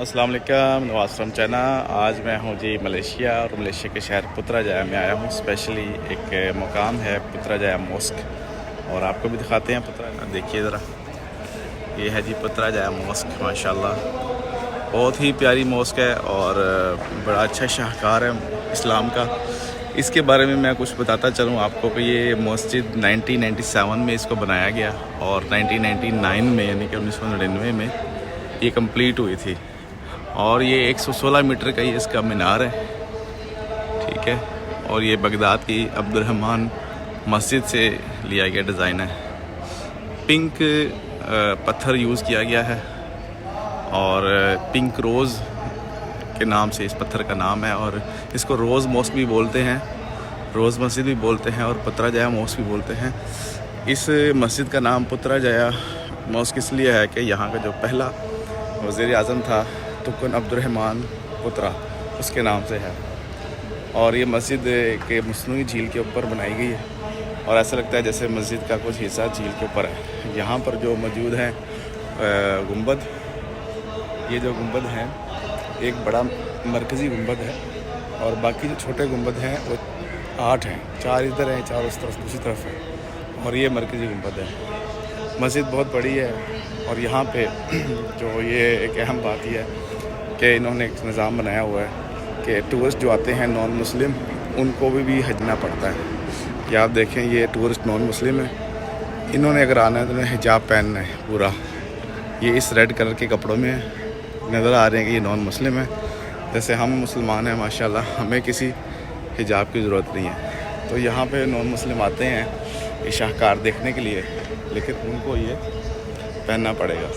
अस्सलाम वालेकुम, Nawaz from China. आज मैं हूँ जी मलेशिया, और मलेशिया के शहर पुत्रजाया में आया हूँ। स्पेशली एक मुकाम है पुत्रजाया मॉस्क, और आपको भी दिखाते हैं पुत्रजाया। देखिए ज़रा, ये है जी पुत्रजाया मॉस्क। माशाल्लाह बहुत ही प्यारी मॉस्क है और बड़ा अच्छा शाहकार है इस्लाम का। इसके बारे में मैं कुछ बताता चलूँ आपको कि ये मस्जिद 1997 में इसको बनाया गया, और 1999 में यानी कि 1999 में ये कंप्लीट हुई थी। और ये 116 मीटर का ही इसका मीनार है, ठीक है। और ये बगदाद की अब्दुर्रहमान मस्जिद से लिया गया डिज़ाइन है। पिंक पत्थर यूज़ किया गया है, और पिंक रोज़ के नाम से इस पत्थर का नाम है। और इसको रोज़ मॉस्क भी बोलते हैं, रोज़ मस्जिद भी बोलते हैं, और पुत्रजाया मॉस्क भी बोलते हैं। इस मस्जिद का नाम पुत्रजाया मॉस्क इसलिए है कि यहाँ का जो पहला वज़ीर आज़म था तुकन अब्दुर्रहमान पुत्रा, उसके नाम से है। और ये मस्जिद के मसनूई झील के ऊपर बनाई गई है, और ऐसा लगता है जैसे मस्जिद का कुछ हिस्सा झील के ऊपर है। यहाँ पर जो मौजूद हैं गुंबद, ये जो गुंबद हैं, एक बड़ा मरकज़ी गुंबद है, और बाकी जो छोटे गुंबद हैं वो 8 हैं। 4 इधर हैं, 4 उस तरफ दूसरी तरफ है, और ये मरकज़ी गुंबद है। मस्जिद बहुत बड़ी है, और यहाँ पे जो ये एक अहम बात यह है कि इन्होंने एक निज़ाम बनाया हुआ है कि टूरिस्ट जो आते हैं नॉन मुस्लिम, उनको भी हजना पड़ता है। कि आप देखें, ये टूरिस्ट नॉन मुस्लिम है, इन्होंने अगर आना है तो इन्हें हिजाब पहनना है पूरा। ये इस रेड कलर के कपड़ों में नज़र आ रहे हैं कि ये नॉन मुस्लिम है। जैसे हम मुसलमान हैं माशाल्लाह, हमें किसी हिजाब की ज़रूरत नहीं है। तो यहाँ पे नॉन मुस्लिम आते हैं ये शाहकार देखने के लिए, लेकिन उनको ये पहनना पड़ेगा।